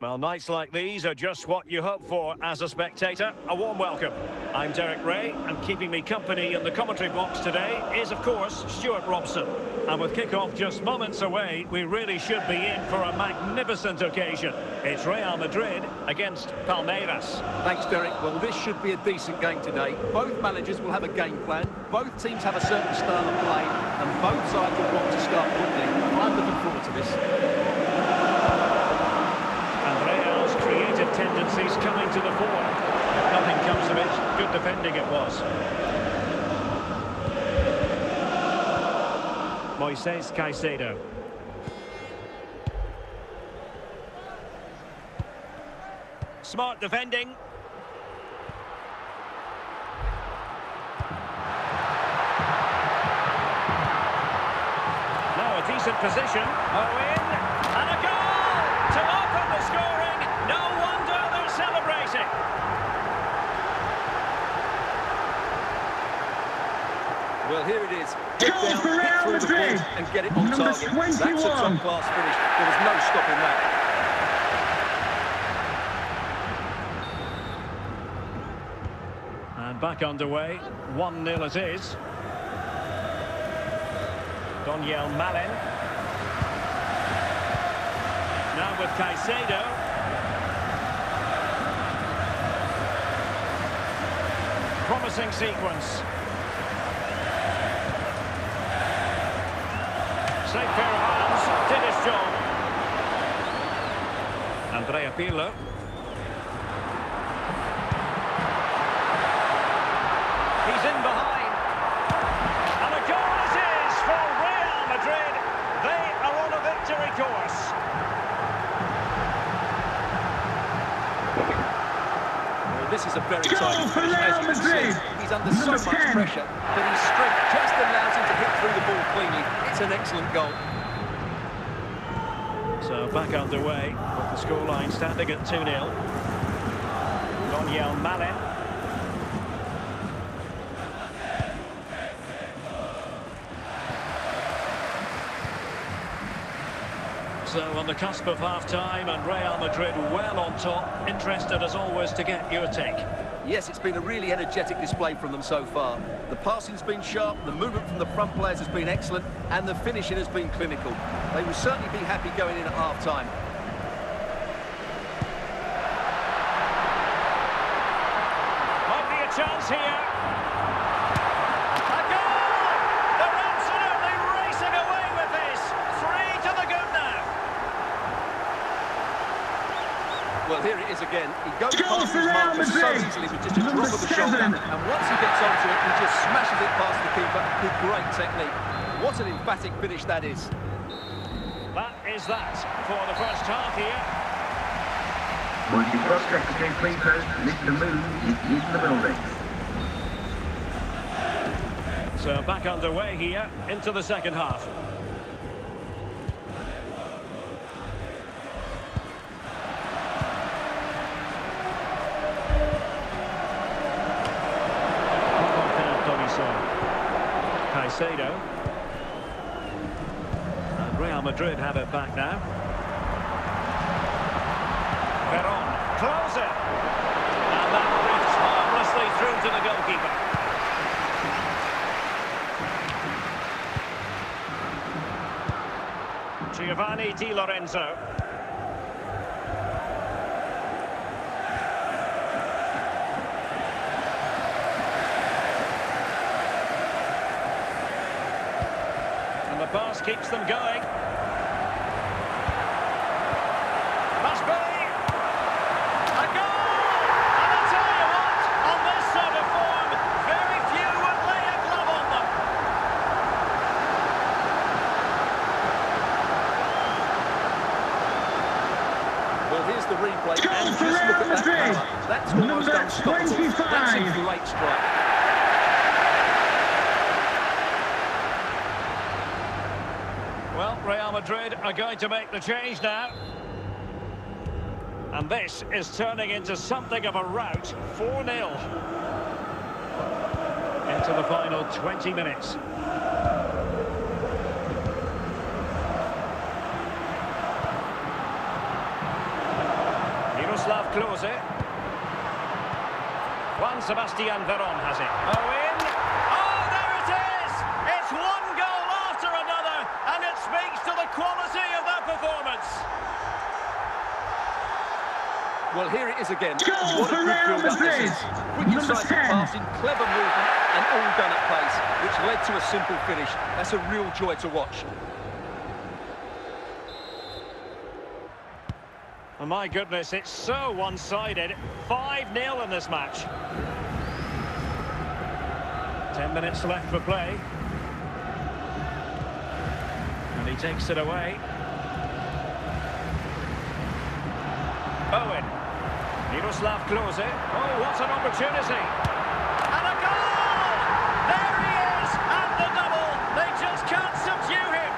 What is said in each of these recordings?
Well, nights like these are just what you hope for as a spectator. A warm welcome. I'm Derek Ray, and keeping me company in the commentary box today is, of course, Stuart Robson. And with kick-off just moments away, we really should be in for a magnificent occasion. It's Real Madrid against Palmeiras. Thanks, Derek. Well, this should be a decent game today. Both managers will have a game plan. Both teams have a certain style of play, and both sides will want to start quickly. I'm looking forward to this. Creative tendencies coming to the fore. Nothing comes of it. Good defending it was. Moises Caicedo. Smart defending. Now a decent position. Owen. And a goal to open the scoring. No wonder they're celebrating. Well, here it is. Head down, hit through the ball and get it on target. 21. That's a top-class finish. There was no stopping that. And back underway. 1-0 it is. Donyell Malen. Now with Caicedo. Promising sequence. Safe pair of hands, did his job. Andrea Pirlo. He's in behind. And a goal it is for Real Madrid. They are on a victory course. This is a very tight finish, as you can see. He's under so much pressure, but his strength just allows him to hit through the ball cleanly. It's an excellent goal. So back underway, with the scoreline standing at 2-0. Donyell Malen. So on the cusp of half-time, and Real Madrid well on top. Interested as always to get your take. Yes, it's been a really energetic display from them so far. The passing's been sharp, the movement from the front players has been excellent, and the finishing has been clinical. They will certainly be happy going in at half-time. Might be a chance here. A goal! They're absolutely racing away with this. 3 to the good now. Well, here it is again. He goes past his marker so easily with just a drop of the shoulder. And once he gets onto it, he just smashes it past the keeper with great technique. What an emphatic finish that is. That is that for the first half here. Once you cross-check the game play post, Mr. Moon is in the building. So back underway here into the second half. Caicedo. And Real Madrid have it back now. Veron, close it. And that drifts harmlessly through to the goalkeeper. Giovanni Di Lorenzo. The pass keeps them going. Must be a goal! And I tell you what, on this sort of form, very few would lay a glove on them. Well, here's the replay, and just look at that power. That's almost unstoppable. That's a great strike. Well, Real Madrid are going to make the change now. And this is turning into something of a rout. 4-0. Into the final 20 minutes. Miroslav Klose. Juan Sebastian Veron has it. Owen. Oh, there it is! It's one goal after another, and it speaks to the quality of that performance. Well, here it is again. Goal What a for good Real build-up this Madrid. is. Quick Number incisive 10. passing, clever movement, and all done at pace, which led to a simple finish. That's a real joy to watch. Oh, my goodness, it's so one-sided. 5-0 in this match. 10 minutes left for play. And he takes it away. Owen. Miroslav Klose. Oh, what an opportunity. And a goal! There he is! And the double! They just can't subdue him!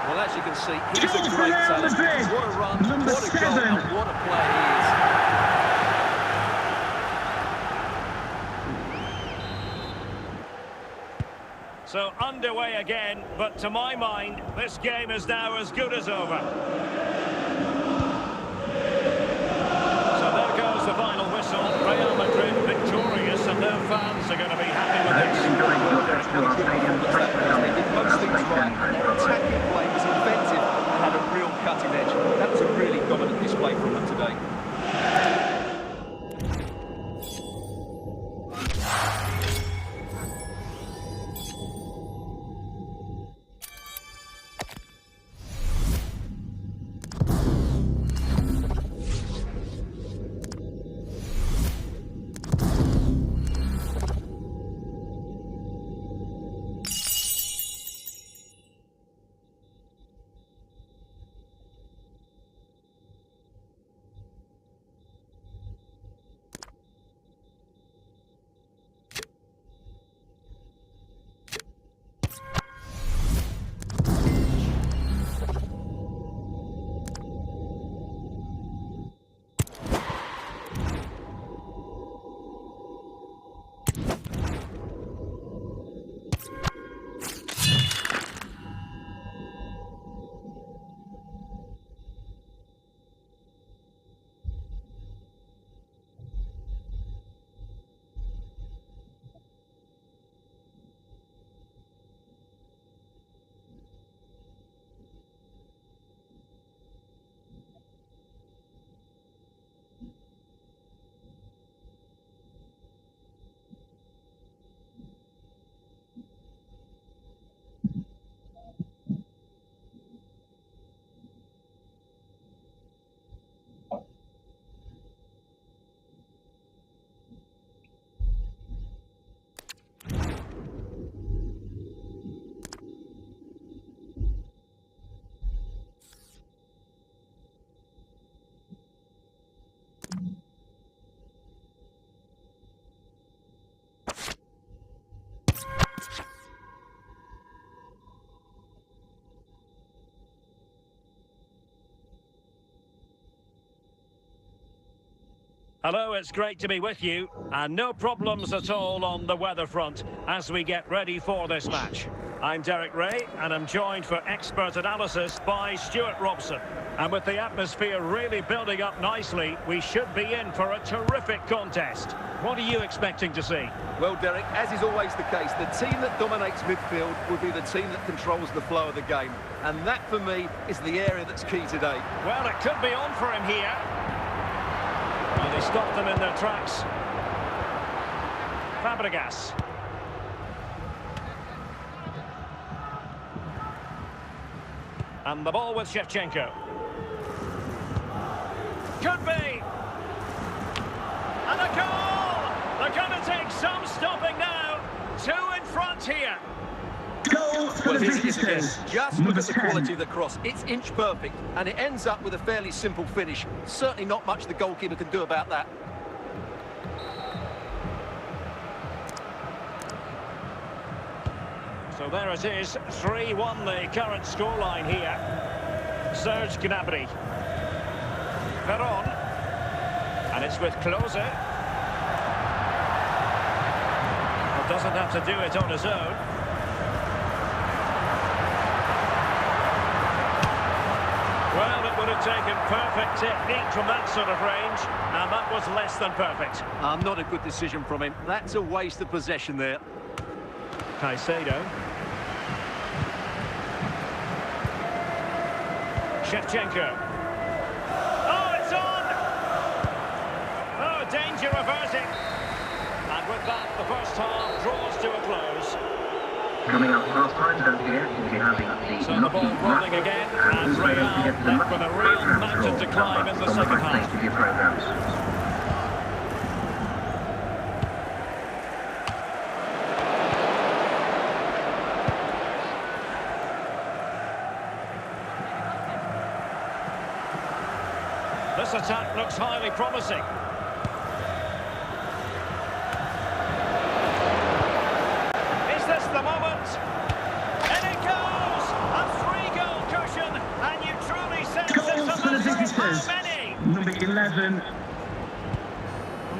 Well, as you can see, he's Goal a for great Real talent. Madrid. What a run, Number what a goal, 7. and what a player he is. So underway again, but to my mind, this game is now as good as over. So there goes the final whistle. Real Madrid victorious, and their fans are going to be happy with this. Enjoying your trip to our stadium. They did most things right. Their attacking play was inventive and had a real cutting edge. That was a really dominant display from them today. Hello, it's great to be with you, and no problems at all on the weather front as we get ready for this match. I'm Derek Ray, and I'm joined for expert analysis by Stuart Robson. And with the atmosphere really building up nicely, we should be in for a terrific contest. What are you expecting to see? Well, Derek, as is always the case, the team that dominates midfield will be the team that controls the flow of the game. And that, for me, is the area that's key today. Well, it could be on for him here. And they stop them in their tracks. Fabregas. And the ball with Shevchenko. Could be! And a goal! They're going to take some stopping now. 2 in front here. Goal for Well, the here it is again. visitors. Just look Number at the 10. quality of the cross. It's inch perfect, and it ends up with a fairly simple finish. Certainly not much the goalkeeper can do about that. So there it is, 3-1 the current scoreline here. Serge Gnabry. Veron. And it's with Klose. Well, doesn't have to do it on his own. Well, it taken perfect technique from that sort of range, and that was less than perfect. Not a good decision from him. That's a waste of possession there. Caicedo. Shevchenko. Oh, it's on! Oh, danger averting. And with that, the first half draws to a close. Coming up half time, don't forget, we'll be having So the ball rolling again, and Real left with a real mountain to climb in the second half. Of your programs. This attack looks highly promising. Is this the moment? And it goes! A three-goal cushion, and you truly sense Goals for the visitors. how many? Number 11.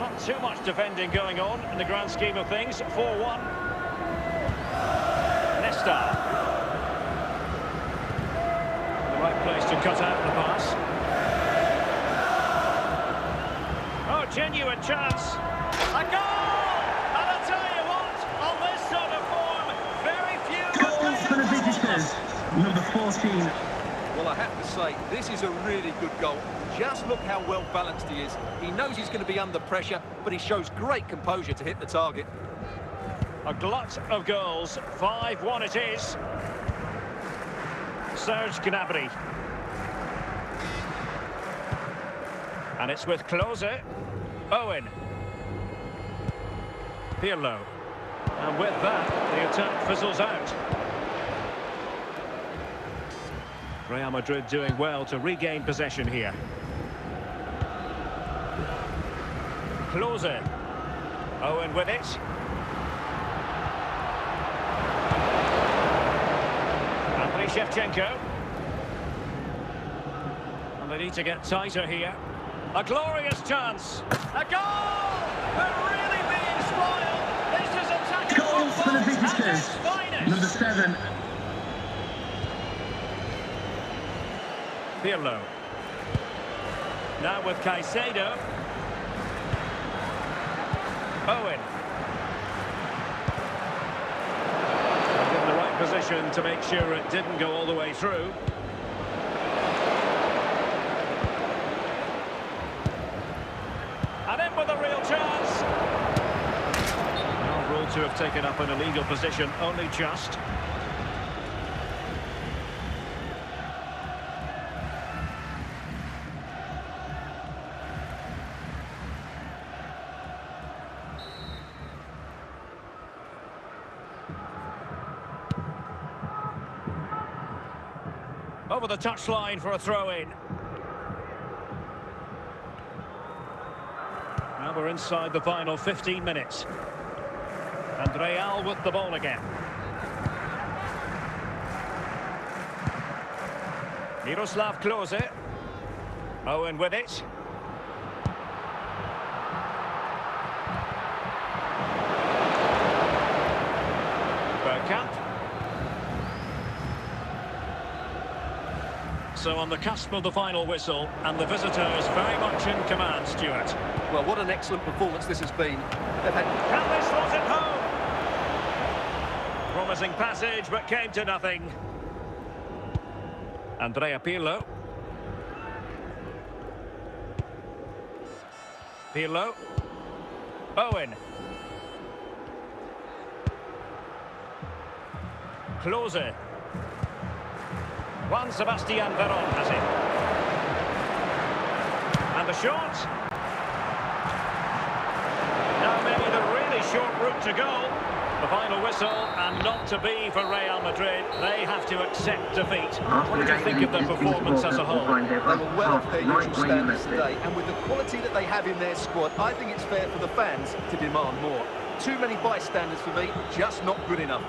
Not too much defending going on in the grand scheme of things. 4-1. Nesta. The right place to cut out the pass. Oh, genuine chance. A goal! And I'll tell you what, on this sort of form, very few... Goals for the visitors. Number 14. Well, I have to say, this is a really good goal. Just look how well balanced he is. He knows he's going to be under pressure, but he shows great composure to hit the target. A glut of goals. 5-1 it is. Serge Gnabry. And it's with Klose. Owen. Pirlo. And with that, the attack fizzles out. Real Madrid doing well to regain possession here. Klose. Owen with it. Anthony Shevchenko. And they need to get tighter here. A glorious chance. A goal! We're really being spoiled. This is attacking Goals for the football at visitors. its finest. Number 7. Pirlo. Now with Caicedo. Owen. And in the right position to make sure it didn't go all the way through. And in with a real chance. Well, ruled to have taken up an illegal position, only just. Over the touchline for a throw-in. Now we're inside the final 15 minutes. And Real with the ball again. Miroslav Klose. Owen with it. Bergkamp. So on the cusp of the final whistle, and the visitors very much in command, Stuart. Well, what an excellent performance this has been. They've had... Can they slot it home? Promising passage, but came to nothing. Andrea Pirlo. Pirlo. Owen. Klose. Juan Sebastian Veron has it. And the shot. Now maybe the really short route to goal. The final whistle, and not to be for Real Madrid. They have to accept defeat. What did you think of their performance as a whole? They were well off their usual standards today, and with the quality that they have in their squad, I think it's fair for the fans to demand more. Too many bystanders for me, just not good enough.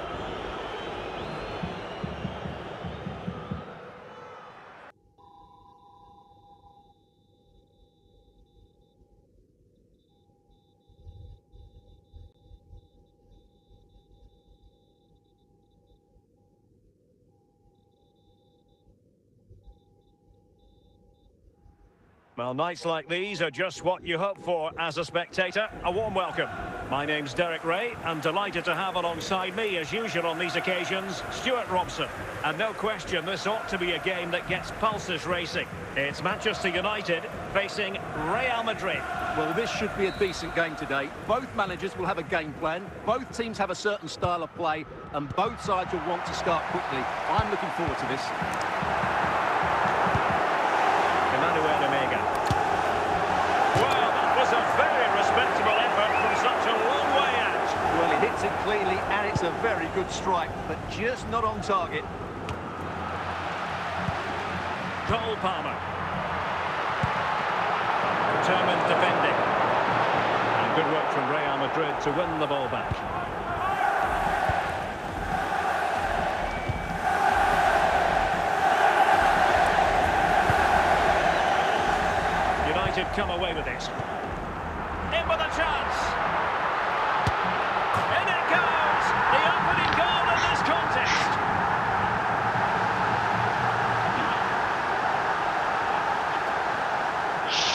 Well, nights like these are just what you hope for as a spectator. A warm welcome. My name's Derek Ray. I'm delighted to have alongside me, as usual on these occasions, Stuart Robson. And no question, this ought to be a game that gets pulses racing. It's Manchester United facing Real Madrid. Well, this should be a decent game today. Both managers will have a game plan. Both teams have a certain style of play, and both sides will want to start quickly. I'm looking forward to this. Well, that was a very respectable effort from such a long way out. Well, he hits it cleanly, and it's a very good strike, but just not on target. Cole Palmer. Determined defending. And good work from Real Madrid to win the ball back. Come away with it. In with a chance. In it goes. The opening goal in this contest.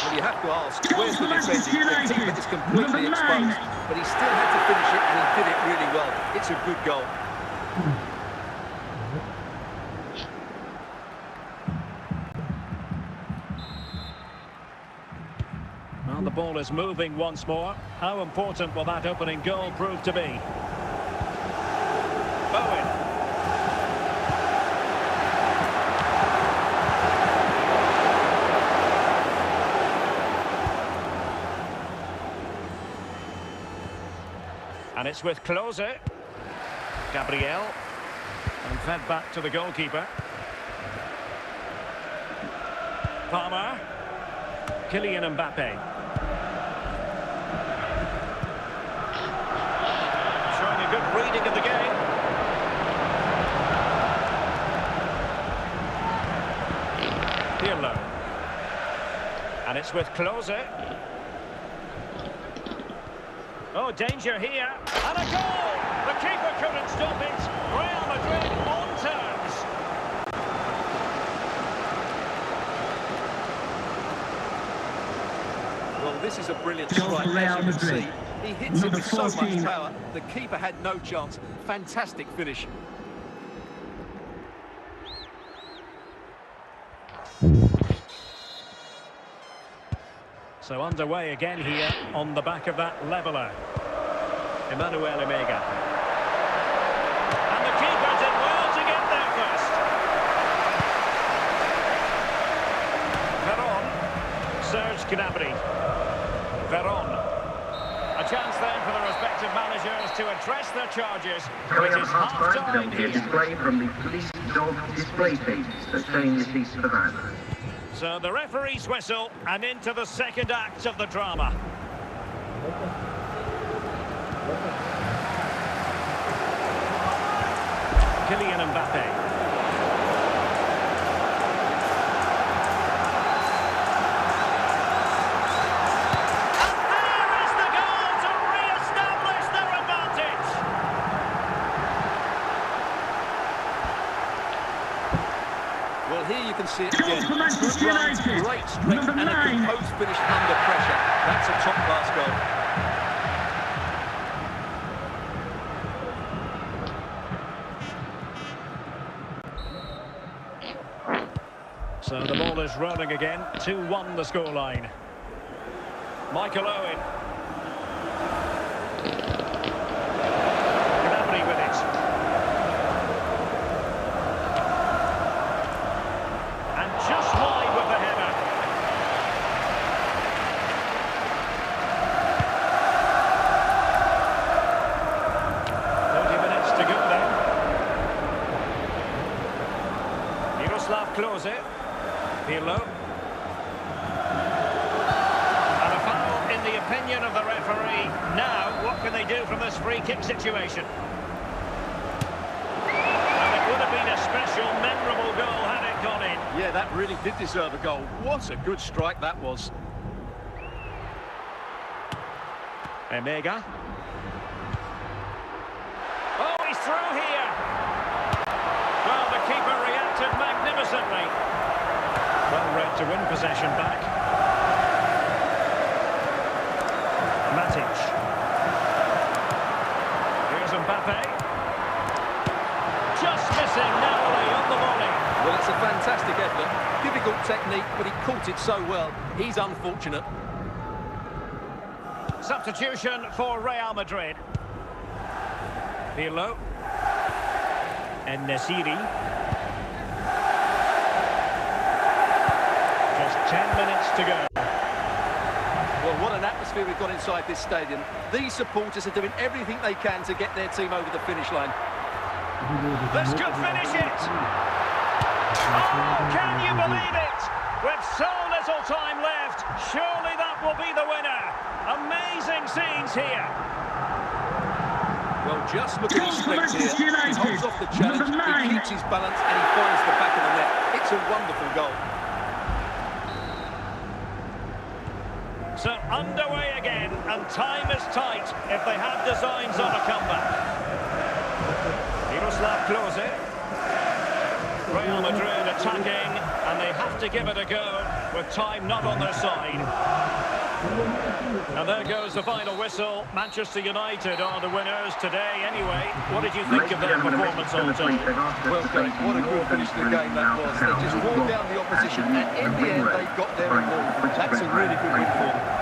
Well, you have to ask, where's the defending? The team is completely exposed, but he still had to finish it, and he did it really well. It's a good goal. The ball is moving once more. How important will that opening goal prove to be? Bowen. And it's with Klose. Gabriel. And fed back to the goalkeeper. Palmer. Kylian Mbappe. Good reading of the game. Pirlo. And it's with Klose. Oh, danger here. And a goal! The keeper couldn't stop it. Real Madrid on terms. Well, this is a brilliant strike, as you can see. He hits it with so much power. The keeper had no chance. Fantastic finish. So underway again here on the back of that leveller. Emmanuel Omega. And the keeper did well to get there first. Veron. Serge Gnabry. Veron. A chance then for the respective managers to address their charges. It is half-time here. Display from the police dog display team. The same is for that. So the referee's whistle and into the second act of the drama. Kylian Mbappe. Well, here you can see it again. Good runs, great strength, and a composed finish under pressure. That's a top-class goal. So the ball is rolling again. 2-1 the scoreline. Michael Owen. Gnabry with it. Just wide with the header. To go then. Miroslav Klose. Pirlo. And a foul in the opinion of the referee. Now, what can they do from this free kick situation? And it would have been a special, memorable goal had it gone in. Yeah, that really did deserve a goal. What a good strike that was. Omega. Oh, he's through here. Well, the keeper reacted magnificently. Well read to win possession back. effort. Difficult technique, but he caught it so well. He's unfortunate. Substitution for Real Madrid. Pirlo. And Nesiri. Just 10 minutes to go. Well, what an atmosphere we've got inside this stadium. These supporters are doing everything they can to get their team over the finish line. This could finish it. Oh, can you believe it? With so little time left, surely that will be the winner. Amazing scenes here. Well, just look at his strength here. He holds off the challenge, he keeps his balance, and he finds the back of the net. It's a wonderful goal. So underway again, and time is tight if they have designs on a comeback. Miroslav Klose. Real Madrid attacking, and they have to give it a go with time not on their side. And there goes the final whistle. Manchester United are the winners today anyway. What did you think of their performance on the team? Well, Dave, what a good finish to the game that was. They just wore down the opposition, and in the end they got their reward. That's a really good win for them.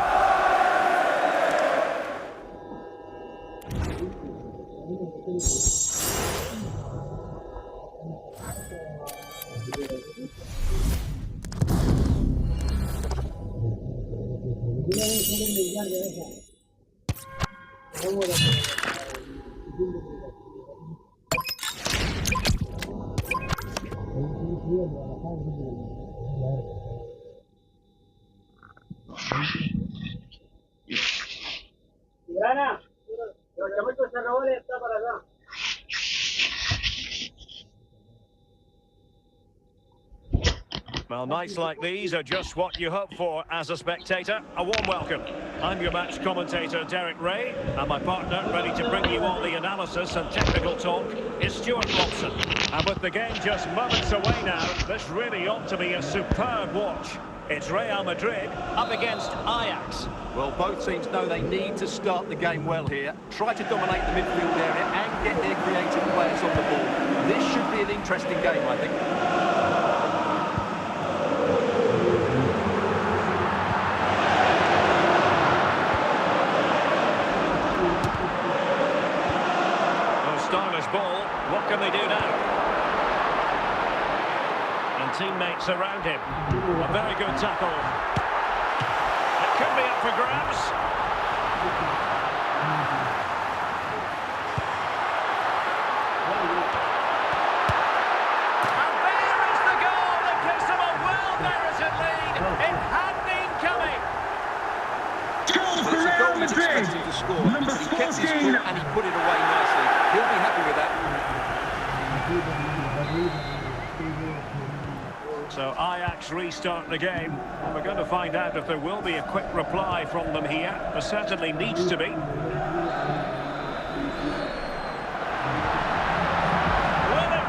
Well, nights like these are just what you hope for as a spectator. A warm welcome. I'm your match commentator, Derek Ray, and my partner, ready to bring you all the analysis and technical talk, is Stuart Robson. And with the game just moments away now, this really ought to be a superb watch. It's Real Madrid up against Ajax. Well, both teams know they need to start the game well here. Try to dominate the midfield area and get their creative players on the ball. This should be an interesting game, I think. Stylish ball. What can they do now? And teammates around him. A very good tackle. It could be up for grabs. And there is the goal that gives them a well-merited lead. It had been coming. It's a goal he's expecting to score. He kept his foot and he put it away nicely. He'll be happy with that. So Ajax restart the game. We're going to find out if there will be a quick reply from them here. There certainly needs to be. Will it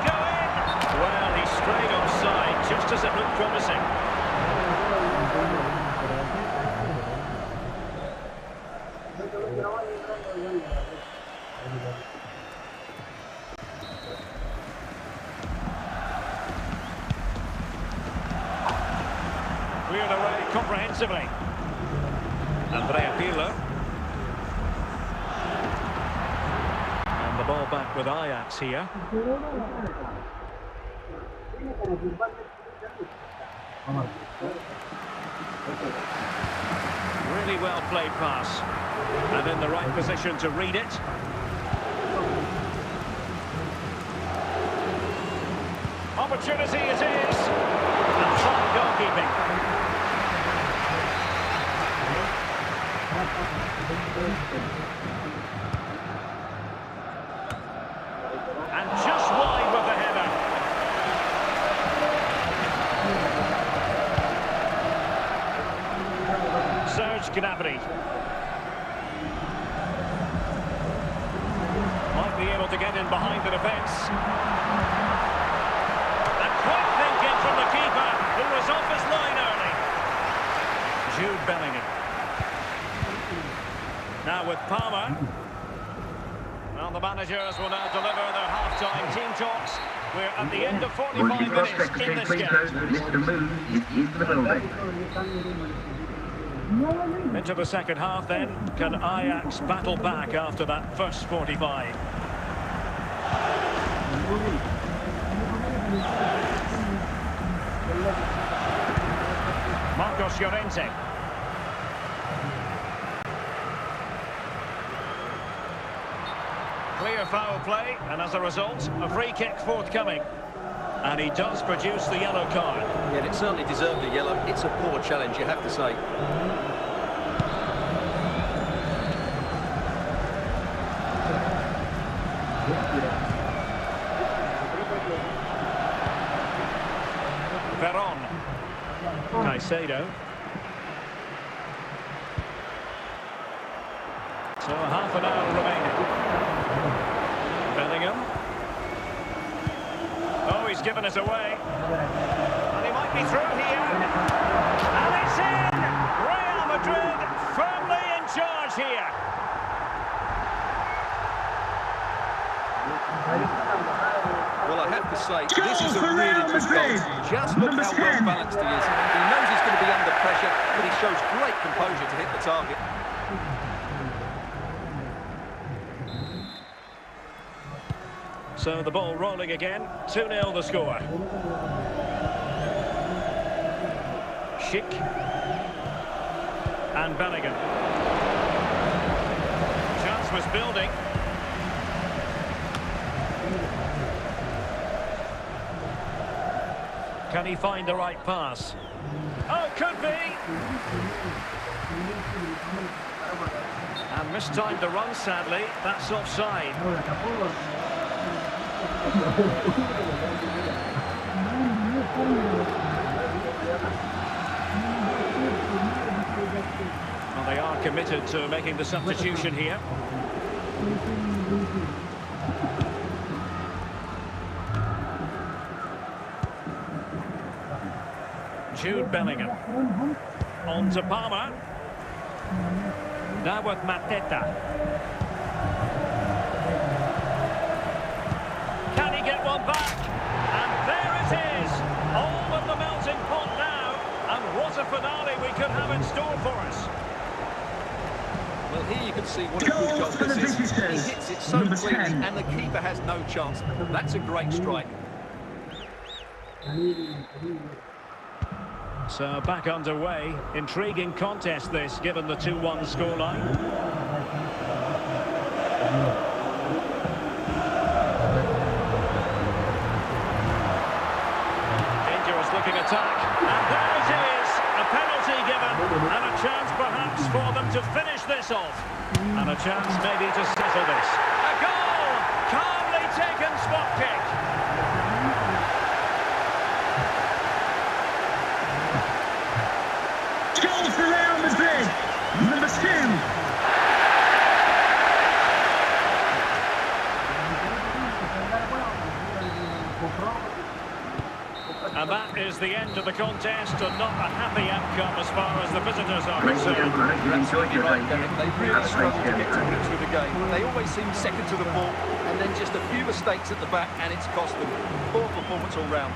go in? Well, he strayed offside just as it looked promising. Cleared away comprehensively. Andrea Pirlo. And the ball back with Ajax here. Really well played pass. And in the right position to read it. Opportunity it is. And fine goalkeeping. And just wide with the header. Serge Gnabry. Might be able to get in behind the defence. And quick thinking from the keeper, who was off his line early. Jude Bellingham. Now with Palmer. Well, the the managers will now deliver their half-time team talks. We're at the end of 45 Multi minutes prospect in this please game. note that Mr. Moon is in the building. Into the second half then. Can Ajax battle back after that first 45? Marcos Llorente. Clear foul play, and as a result, a free kick forthcoming. And he does produce the yellow card. Yeah, it certainly deserved a yellow. It's a poor challenge, you have to say. Veron. Caicedo. So half an hour remaining. Bellingham. Oh, he's given us away. And he might be through here. And it's in! Real Madrid firmly in charge here. Well, I have to say, this is a really good goal. Just look how well balanced he is. He knows he's going to be under pressure, but he shows great composure to hit the target. So the ball rolling again. 2-0 the score. Schick. And Bellingham. Chance was building. Can he find the right pass? Oh, could be! And mistimed the run, sadly. That's offside. Well, they are committed to making the substitution here. Jude Bellingham. On to Palmer. Now with Mateta. Can he get one back? And there it is. All of the melting pot now. And what a finale we could have in store for us. Well, here you can see what a good goal this is. He hits it so cleanly, and the keeper has no chance. That's a great strike. So back underway. Intriguing contest this, given the 2-1 scoreline. Dangerous looking attack. And there it is. A penalty given. And a chance perhaps for them to finish this off. And a chance maybe to settle this. A goal! Calmly taken spot kick. Goal for Real Madrid, number 2. And that is the end of the contest, and not a happy outcome as far as the visitors are Ladies and concerned. gentlemen, I hope you've enjoyed your Right, day. Derek, they really Have a struggle safe to journey get to home. grips with the game. They always seem second to the ball, and then just a few mistakes at the back, and it's cost them. Poor performance all round.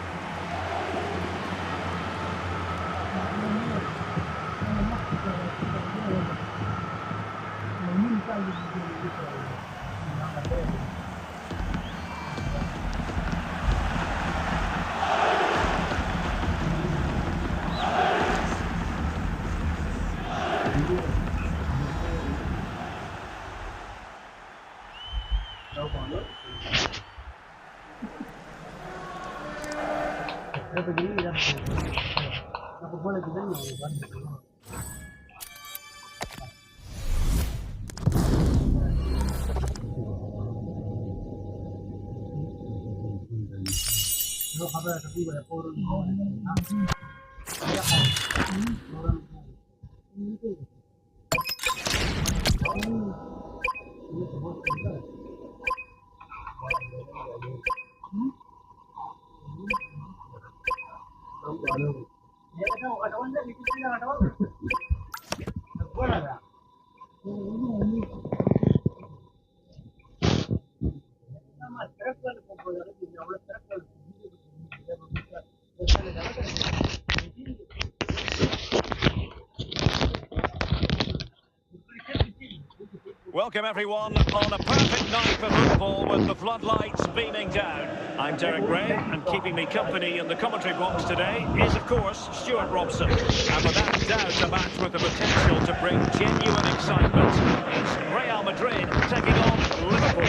Welcome everyone on a perfect night for football with the floodlights beaming down. I'm Derek Ray, and keeping me company in the commentary box today is, of course, Stuart Robson. And without doubt, a match with the potential to bring genuine excitement. It's Real Madrid taking on Liverpool.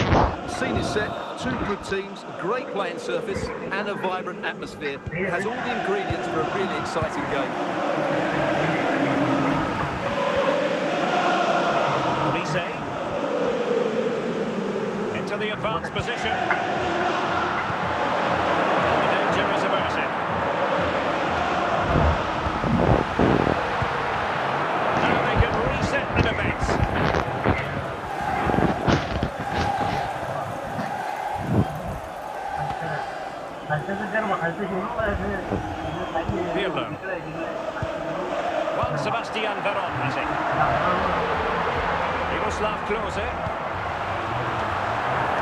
The scene is set, two good teams, great playing surface and a vibrant atmosphere. It has all the ingredients for a really exciting game. Into the advanced position. And the danger is averted. Now they can reset the defence. Pirlo. Juan Sebastian Veron has it. Miroslav Klose.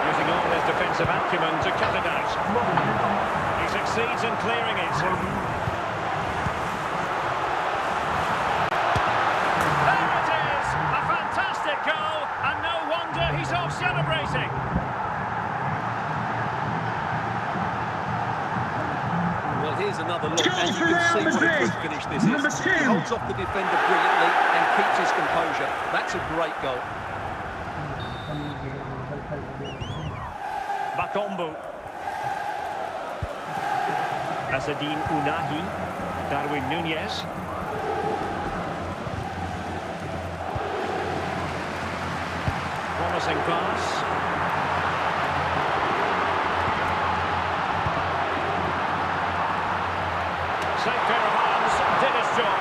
Using all his defensive acumen to cut it out. He succeeds in clearing it. There it is! A fantastic goal, and no wonder he's off celebrating. Well, here's another look, and you can see what a good finish this is. He holds off the defender brilliantly and keeps his composure. That's a great goal. Bakombu. Asadine Unahi. Darwin Núñez. Promising pass. Safe pair of hands, did his job.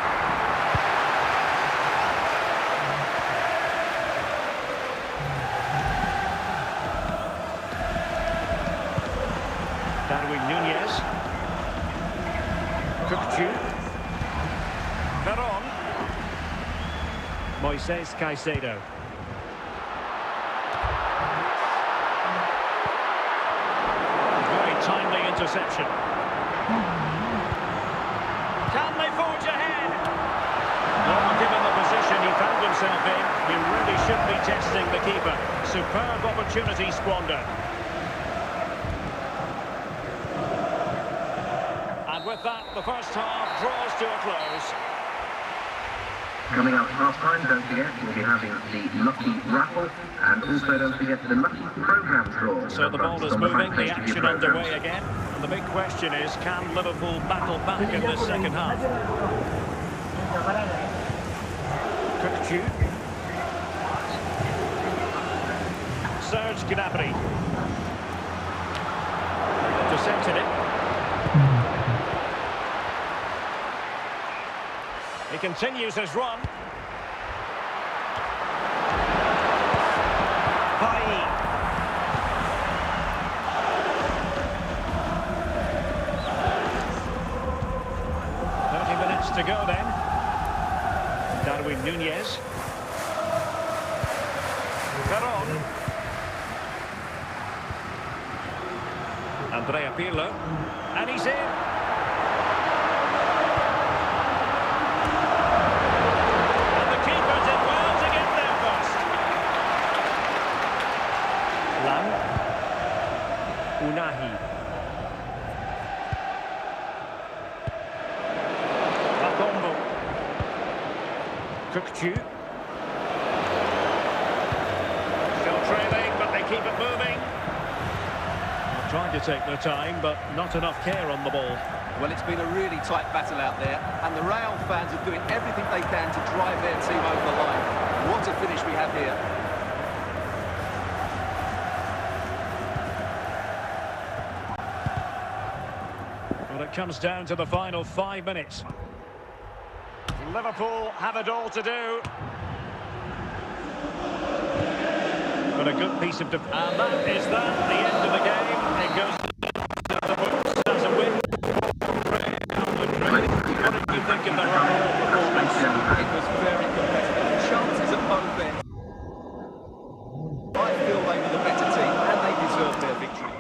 Darwin Núñez. Kukçu. Veron. Moises Caicedo. Very timely interception. Can they forge ahead? Well, given the position he found himself in, he really should be testing the keeper. Superb opportunity squandered. And with that, the first half draws to a close. Coming up half-time, don't forget, we'll be having the Lucky Raffle, and also don't forget the Lucky Programme draw. So the ball is moving, the action underway again. And the big question is, can Liverpool battle back in this second half? Kukçu. Serge Gnabry. Intercepted it. He continues his run. Bailly. To go then. Darwin Núñez. Veron. Andrea Pirlo. And he's in. And the keeper did well to get there first. Lam. Unahi. Kukçu. Still trailing, but they keep it moving. Trying to take their time, but not enough care on the ball. Well, it's been a really tight battle out there, and the Real fans are doing everything they can to drive their team over the line. What a finish we have here. Well, it comes down to the final 5 minutes. Liverpool have it all to do. But a good piece of... And that is that, the end of the game. It goes to the books as a win. What did you think of the whole performance? It was very competitive. Chances at both ends. I feel they were the better team, and they deserved their victory.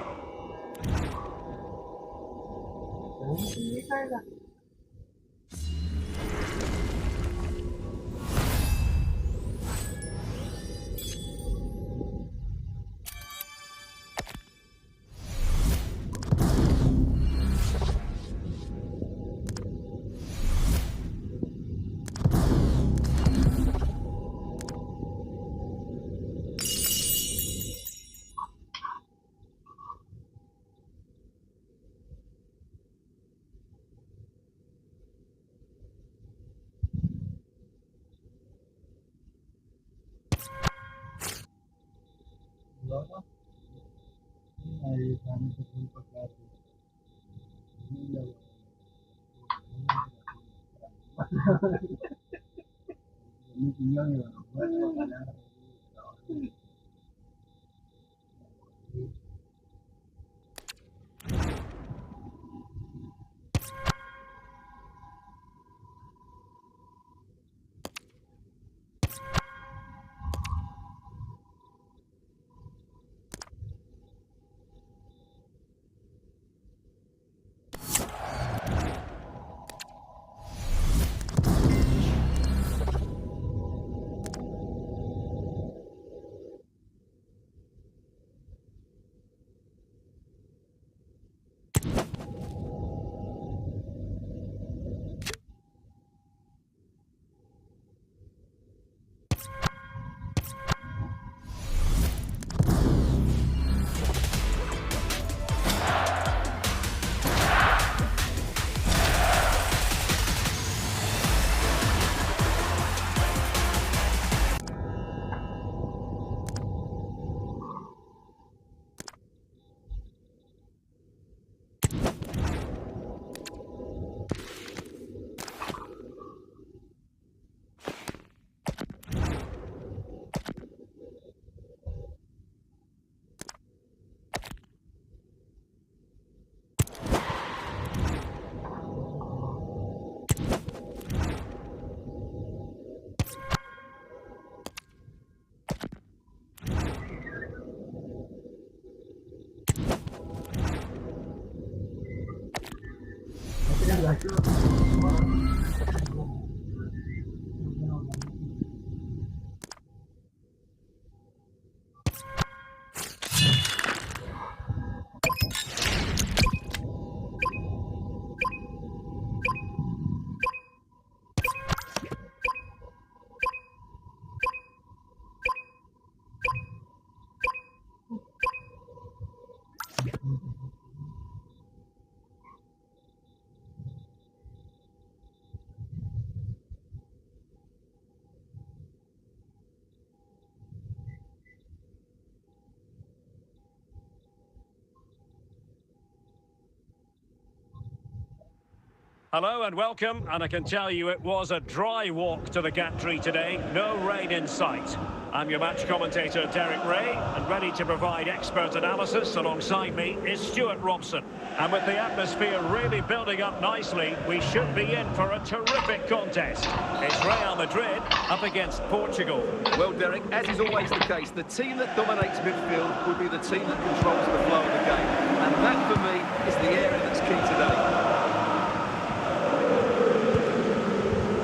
Hello and welcome, and I can tell you it was a dry walk to the gantry today, no rain in sight. I'm your match commentator Derek Ray, and ready to provide expert analysis alongside me is Stuart Robson. And with the atmosphere really building up nicely, we should be in for a terrific contest. It's Real Madrid up against Portugal. Well, Derek, as is always the case, the team that dominates midfield will be the team that controls the flow of the game. And that, for me, is the area that's key today.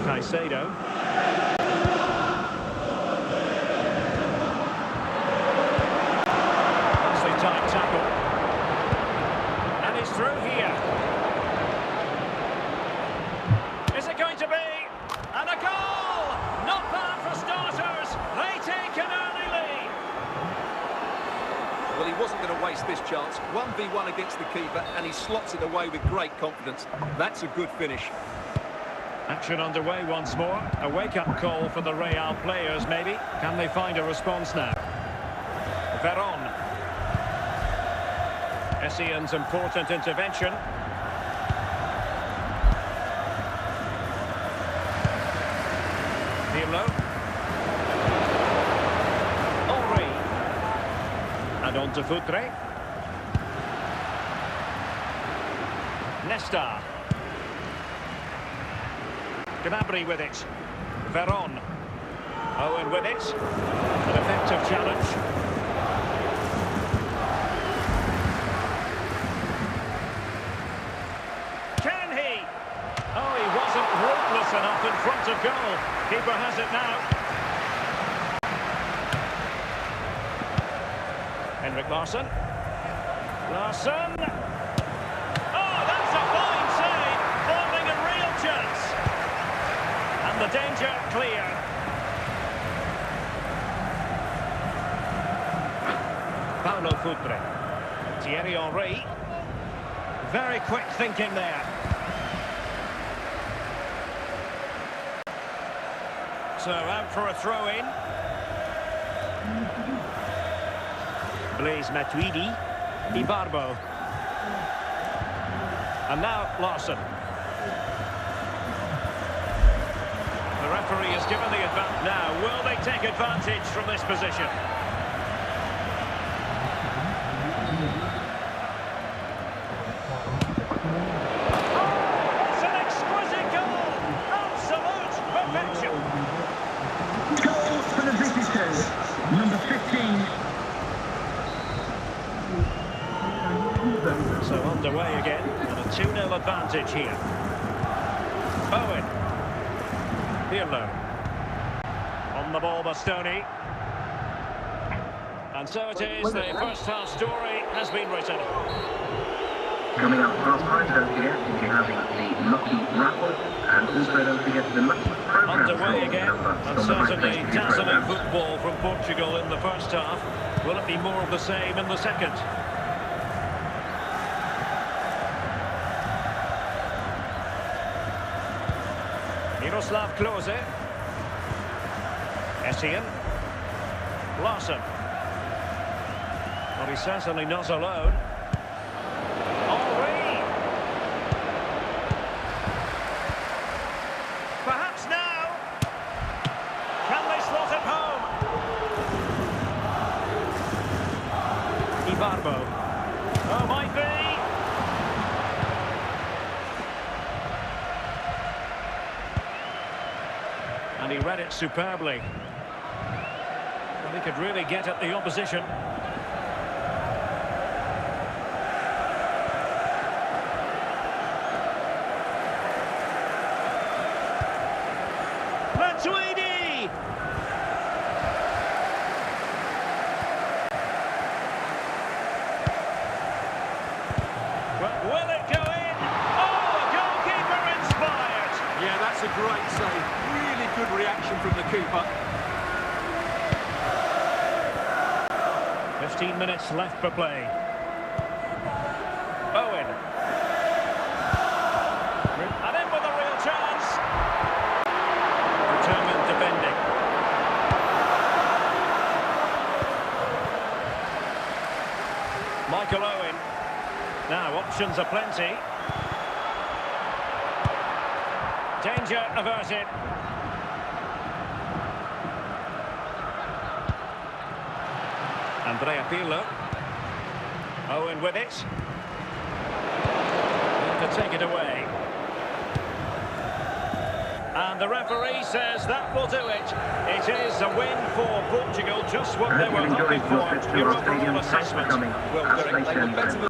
Caicedo. Nicely tight tackle. And he's through here. Is it going to be? And a goal! Not bad for starters. They take an early lead. Well, he wasn't going to waste this chance. 1v1 against the keeper, and he slots it away with great confidence. That's a good finish. Action underway once more. A wake-up call for the Real players, maybe. Can they find a response now? Veron. Essien's important intervention. Pirlo. Henry. And on to Futre. Nesta. Gnabry with it. Veron. Owen with it. An effective challenge. Can he? Oh, he wasn't ruthless enough in front of goal. Keeper has it now. Henrik Larsson. Larsson. Oh, that's a fine save. Forming a real chance. The danger clear. Paulo Futre. Thierry Henry. Very quick thinking there. So out for a throw-in. Blaise Matuidi. Ibarbo. And now Larson. The referee has given the advantage. Now, will they take advantage from this position? It's an exquisite goal! Absolute perfection! Goal for the visitors, number 15. So underway again, and a 2-0 advantage here. Owen. Pirlo. On the ball, Bastoni. And so it is, the first half story has been written. Coming up past time, don't forget, we'll be having the lucky raffle, and also don't forget the lucky program. Underway again, and certainly dazzling football from Portugal in the first half. Will it be more of the same in the second? Miroslav Klose. Essien. Larson. Well, he's certainly not alone. Henry. Perhaps now. Can they slot it home? Ibarbo. Oh, might be. And he read it superbly. And he could really get at the opposition. Matuidi! Well, will it go in? Oh, a goalkeeper inspired! Yeah, that's a great save. Really good reaction from the keeper. 15 minutes left for play. Owen. And in with a real chance. Determined defending. Michael Owen. Now options are plenty. Danger averted. Andrea Pirlo. Owen with it. And to take it away. And the referee says that will do it. It is a win for Portugal, just what they were hoping for. Your overall assessment. Well, Derek, they were better than